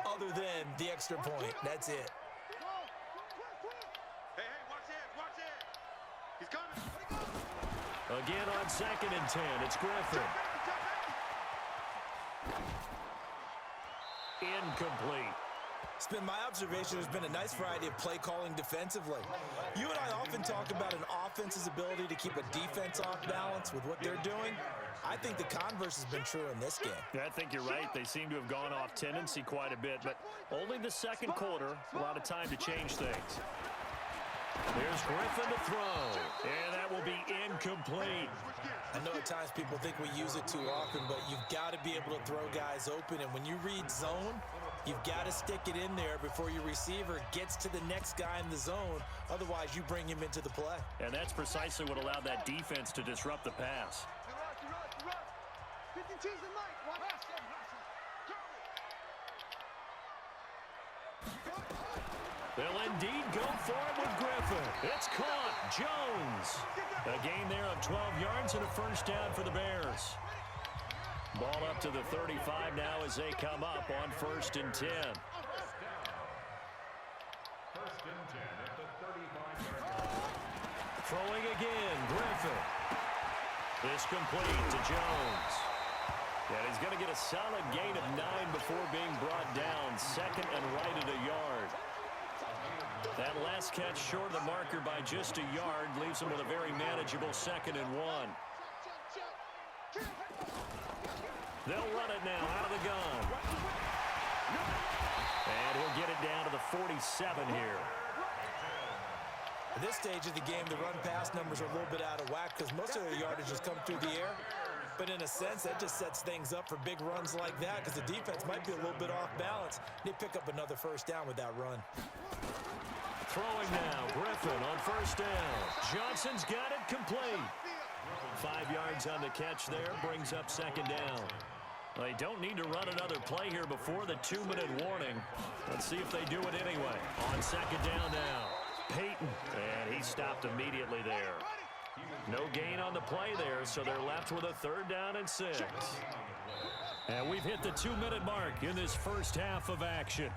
other than the extra point. That's it. Hey, watch it. He's coming. Again on 2nd and 10, it's Griffin. Incomplete. It's been my observation there's been a nice variety of play calling defensively. You and I often talk about an offense's ability to keep a defense off balance with what they're doing. I think the converse has been true in this game. Yeah, I think you're right. They seem to have gone off tendency quite a bit, but only the second quarter, a lot of time to change things. There's Griffin to throw, and that will be incomplete. I know at times people think we use it too often, but you've got to be able to throw guys open, and when you read zone, you've got to stick it in there before your receiver gets to the next guy in the zone. Otherwise, you bring him into the play. And that's precisely what allowed that defense to disrupt the pass. They'll indeed go for it with Griffin. It's caught. Jones. A gain there of 12 yards and a first down for the Bears. Ball up to the 35 now as they come up on 1st and 10. Throwing again, Griffin. This complete to Jones. And he's going to get a solid gain of 9 before being brought down. 2nd and right at a yard. That last catch short of the marker by just a yard leaves him with a very manageable 2nd and 1. They'll run it now out of the gun. And he'll get it down to the 47 here. At this stage of the game, the run-pass numbers are a little bit out of whack because most of their yardage has come through the air. But in a sense, that just sets things up for big runs like that because the defense might be a little bit off balance. They pick up another first down with that run. Throwing now, Griffin on 1st down. Johnson's got it complete. 5 yards on the catch there, brings up 2nd down. They don't need to run another play here before the 2-minute warning. Let's see if they do it anyway. On 2nd down now, Peyton, and he stopped immediately there. No gain on the play there, so they're left with a 3rd down and 6. And we've hit the 2-minute mark in this first half of action.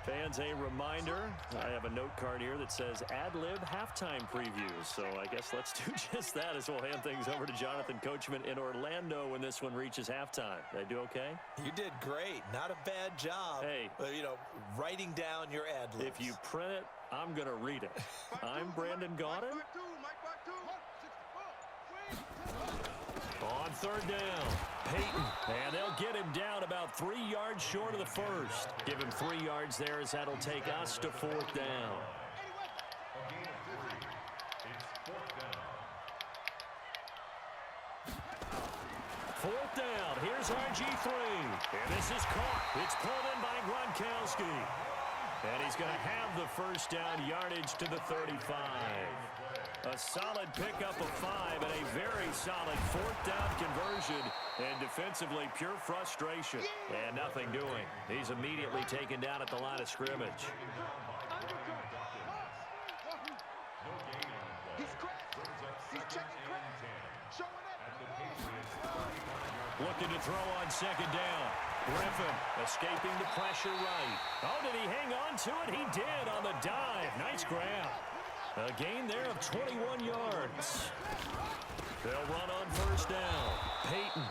Fans, a reminder, I have a note card here that says ad-lib halftime previews. So I guess let's do just that as we'll hand things over to Jonathan Coachman in Orlando when this one reaches halftime. Did I do okay? You did great. Not a bad job. Hey. Writing down your ad-libs. If you print it, I'm going to read it. I'm Brandon Gaudin. On 3rd down, Peyton, and they'll get him down about 3 yards short of the first. Give him 3 yards there as that'll take us to 4th down. Fourth down, here's RG3, and this is caught. It's pulled in by Gronkowski. And he's going to have the first down yardage to the 35. A solid pickup of 5 and a very solid 4th down conversion. And defensively, pure frustration. And nothing doing. He's immediately taken down at the line of scrimmage. Looking to throw on 2nd down. Griffin escaping the pressure right. Oh, did he hang on to it? He did on the dive. Nice grab. A gain there of 21 yards. They'll run on 1st down. Peyton.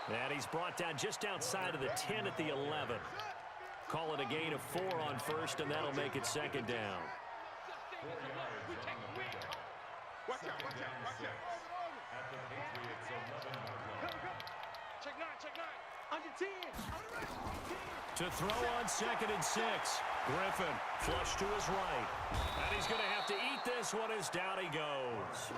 And he's brought down just outside of the 10 at the 11. Call it a gain of 4 on 1st, and that'll make it 2nd down. Watch out. Check 9. Under 10. To throw on 2nd and 6. Griffin flush to his right. And he's going to have to eat this one as down he goes.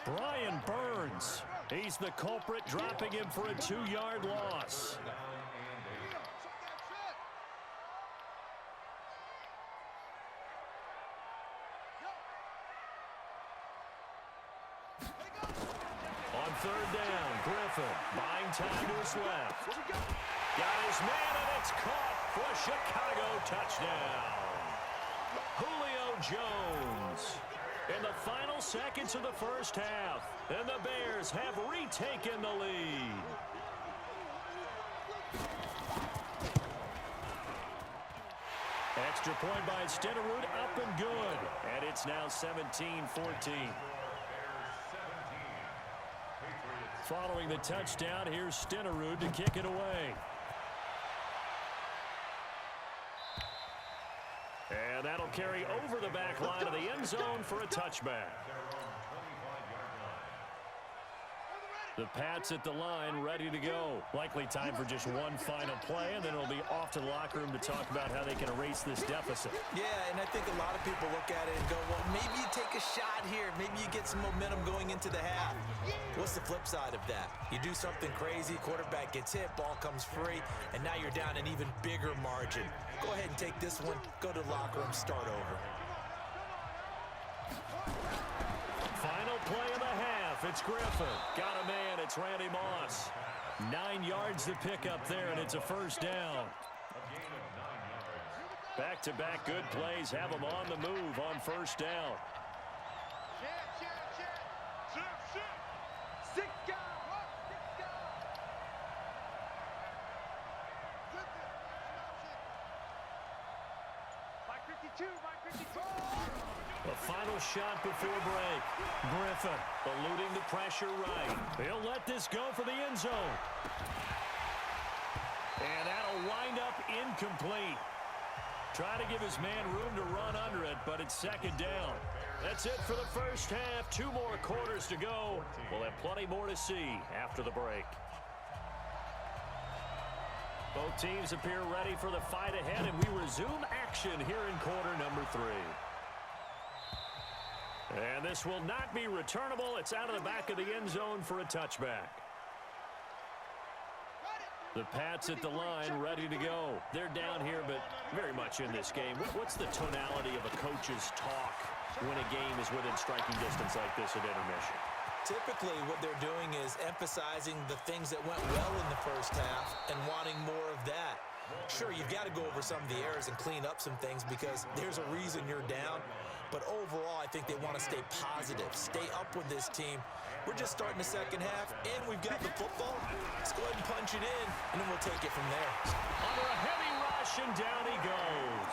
Brian Burns. He's the culprit, dropping him for a 2-yard loss. On 3rd down, Griffin buying time to his left. Got his man, and it's caught for a Chicago touchdown. Julio Jones in the final seconds of the first half, and the Bears have retaken the lead. Extra point by Stenerud, up and good. And it's now 17-14. Following the touchdown, here's Stenerud to kick it away. And that'll carry over the back line of the end zone for a touchback. The Pats at the line, ready to go. Likely time for just one final play, and then it'll be off to the locker room to talk about how they can erase this deficit. Yeah, and I think a lot of people look at it and go, well, maybe you take a shot here. Maybe you get some momentum going into the half. What's the flip side of that? You do something crazy, quarterback gets hit, ball comes free, and now you're down an even bigger margin. Go ahead and take this one, go to the locker room, start over. Final play of the half. It's Griffin. Got a man. It's Randy Moss. 9 yards to pick up there, and it's a first down. Back-to-back good plays have them on the move on first down. The final shot before break. Griffin eluding the pressure right. He'll let this go for the end zone. And that'll wind up incomplete. Trying to give his man room to run under it, but it's second down. That's it for the first half. 2 more quarters to go. We'll have plenty more to see after the break. Both teams appear ready for the fight ahead, and we resume action here in quarter number 3. And this will not be returnable. It's out of the back of the end zone for a touchback. The Pats at the line, ready to go. They're down here, but very much in this game. What's the tonality of a coach's talk when a game is within striking distance like this at intermission? Typically, what they're doing is emphasizing the things that went well in the first half and wanting more of that. Sure, you've got to go over some of the errors and clean up some things because there's a reason you're down. But overall, I think they want to stay positive, stay up with this team. We're just starting the second half, and we've got the football. Let's go ahead and punch it in, and then we'll take it from there. Under a heavy rush, and down he goes.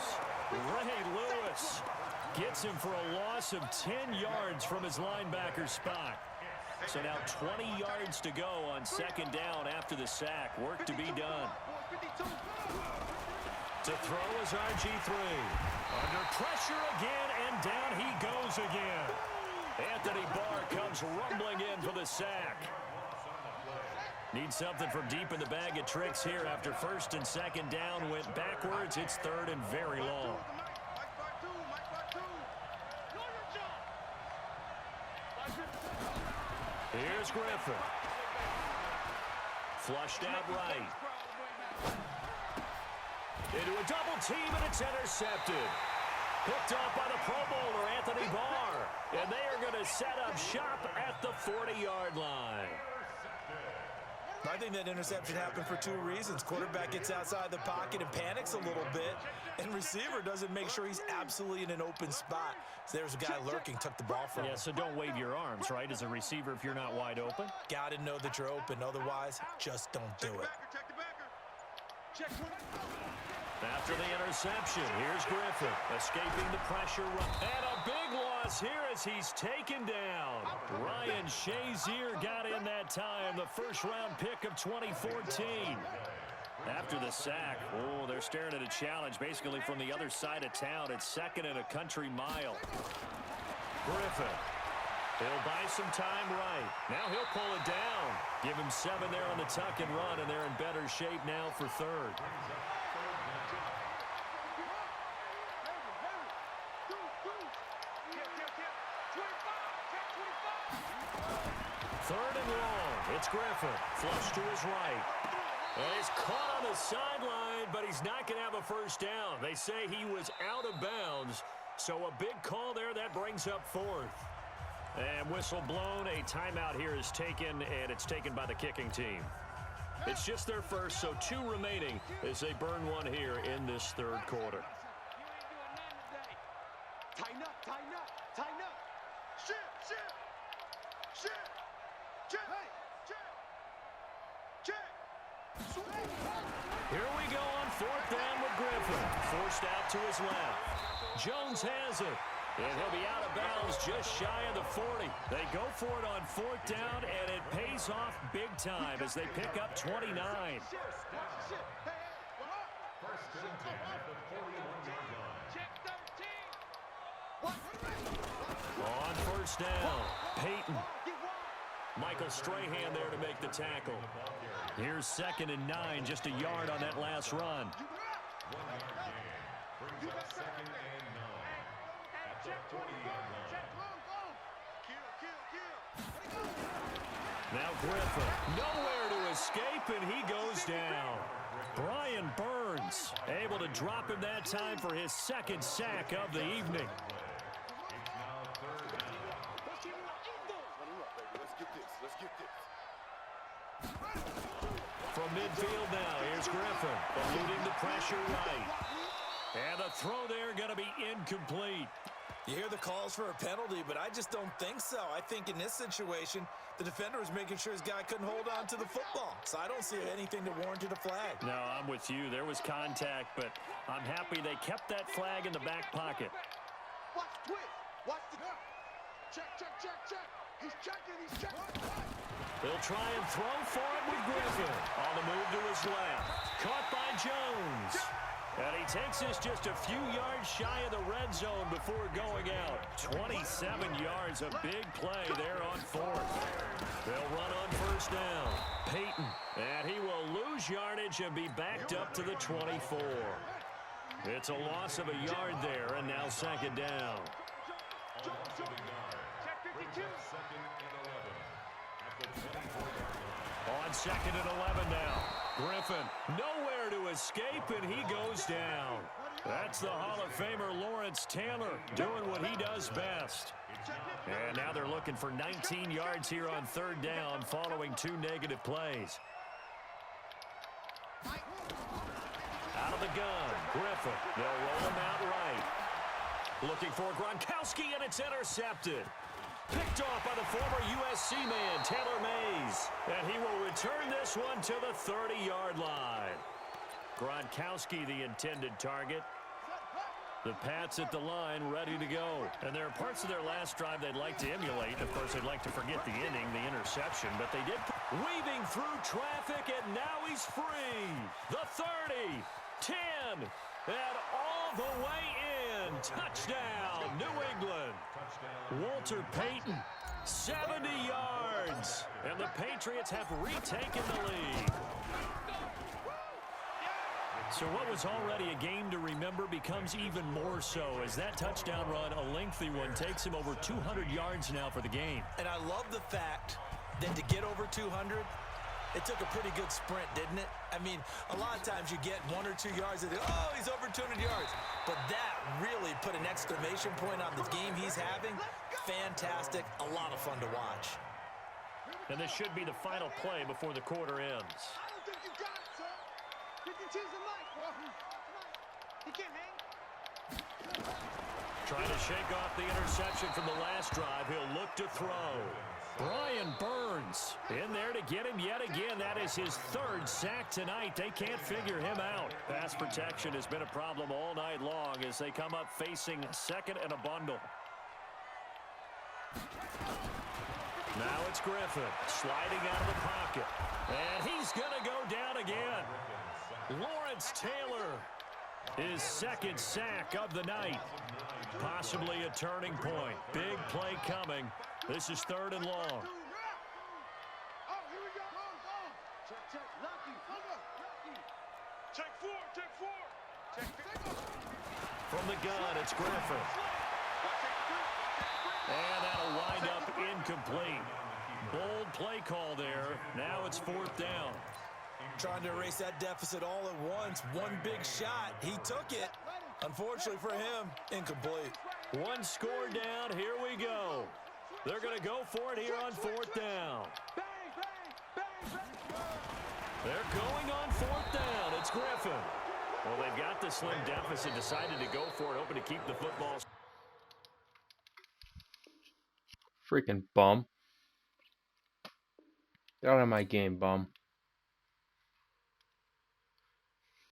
Ray Lewis gets him for a loss of 10 yards from his linebacker spot. So now 20 yards to go on second down after the sack. Work to be done. To throw is RG3. Under pressure again, and down he goes again. Anthony Barr comes rumbling in for the sack. Needs something from deep in the bag of tricks here after first and second down went backwards. It's third and very long. Here's Griffin. Flushed out right. Into a double team, and it's intercepted. Picked off by the Pro Bowler, Anthony Barr. And they are going to set up shop at the 40-yard line. I think that interception happened for 2 reasons. Quarterback gets outside the pocket and panics a little bit, and receiver doesn't make sure he's absolutely in an open spot. So there's a guy lurking, took the ball from him. Yeah, so don't wave your arms, right, as a receiver if you're not wide open. Got to know that you're open. Otherwise, just don't do it. After the interception, here's Griffin escaping the pressure. And a big loss here as he's taken down. Ryan Shazier got in that time, the first-round pick of 2014. After the sack, oh, they're staring at a challenge basically from the other side of town. It's second and a country mile. Griffin, he'll buy some time right. Now he'll pull it down. Give him 7 there on the tuck and run, and they're in better shape now for third. Third and long. It's Griffin. Flush to his right. And he's caught on the sideline, but he's not going to have a first down. They say he was out of bounds. So a big call there. That brings up fourth. And whistle blown. A timeout here is taken, and it's taken by the kicking team. It's just their first, so 2 remaining as they burn one here in this third quarter. Tighten up, tighten up, tighten up. Shit, shit, shit. Check, check, check. Here we go on fourth down with Griffin. forced out to his left. Jones has it. And he'll be out of bounds just shy of the 40. They go for it on 4th down, and it pays off big time as they pick up 29. On 1st down, Peyton. Michael Strahan there to make the tackle. Here's 2nd and 9, just a yard on that last run. Now Griffin, nowhere to escape, and he goes down. Brian Burns able to drop him that time for his 2nd sack of the evening. From midfield now, here's Griffin, eluding the pressure right. And the throw there going to be incomplete. You hear the calls for a penalty, but I just don't think so. I think in this situation, the defender was making sure his guy couldn't hold on to the football. So I don't see anything that warranted a flag. No, I'm with you. There was contact, but I'm happy they kept that flag in the back pocket. Watch twist. Watch the check. He's checking. They'll try and throw for it with Griffin. On the move to his left. Caught by Jones. And he takes us just a few yards shy of the red zone before going out. 27 yards, a big play there on 4th. They'll run on 1st down. Peyton, and he will lose yardage and be backed up to the 24. It's a loss of a yard there, and now 2nd down. On 2nd and 11 now. Griffin, nowhere to escape, and he goes down. That's the Hall of Famer Lawrence Taylor doing what he does best. And now they're looking for 19 yards here on 3rd down following 2 negative plays. Out of the gun, Griffin. They'll roll him out right. Looking for Gronkowski, and it's intercepted. Picked off by the former USC man, Taylor Mays. And he will return this one to the 30-yard line. Gronkowski, the intended target. The Pats at the line, ready to go. And there are parts of their last drive they'd like to emulate. Of course, they'd like to forget the inning, the interception, but they did. Weaving through traffic, and now he's free. The 30, 10, and all the way in. Touchdown, New England. Walter Payton, 70 yards. And the Patriots have retaken the lead. So what was already a game to remember becomes even more so as that touchdown run, a lengthy one, takes him over 200 yards now for the game. And I love the fact that to get over 200, it took a pretty good sprint, didn't it? I mean, a lot of times you get 1 or 2 yards and oh, he's over 200 yards. But that really put an exclamation point on the game he's having. Fantastic, a lot of fun to watch. And this should be the final play before the quarter ends. I don't think you got it, son. You can choose a mic, bro. He can't hang. Trying to shake off the interception from the last drive. He'll look to throw. Brian Burns in there to get him yet again. That is his 3rd sack tonight. They can't figure him out. Pass protection has been a problem all night long as they come up facing 2nd and a bundle. Now it's Griffin sliding out of the pocket. And he's going to go down again. Lawrence Taylor, his 2nd sack of the night. Possibly a turning point. Big play coming. This is 3rd and long. Oh, here we go. Check. Lucky. Check 4. Check. From the gun, it's Griffin. And that'll wind up incomplete. Bold play call there. Now it's 4th down. Trying to erase that deficit all at once. One big shot. He took it. Unfortunately for him, incomplete. 1 score down. Here we go. They're going to go for it here on 4th down. They're going on 4th down. It's Griffin. Well, they've got the slim deficit, decided to go for it, hoping to keep the football. Freaking bum. Get out of my game, bum.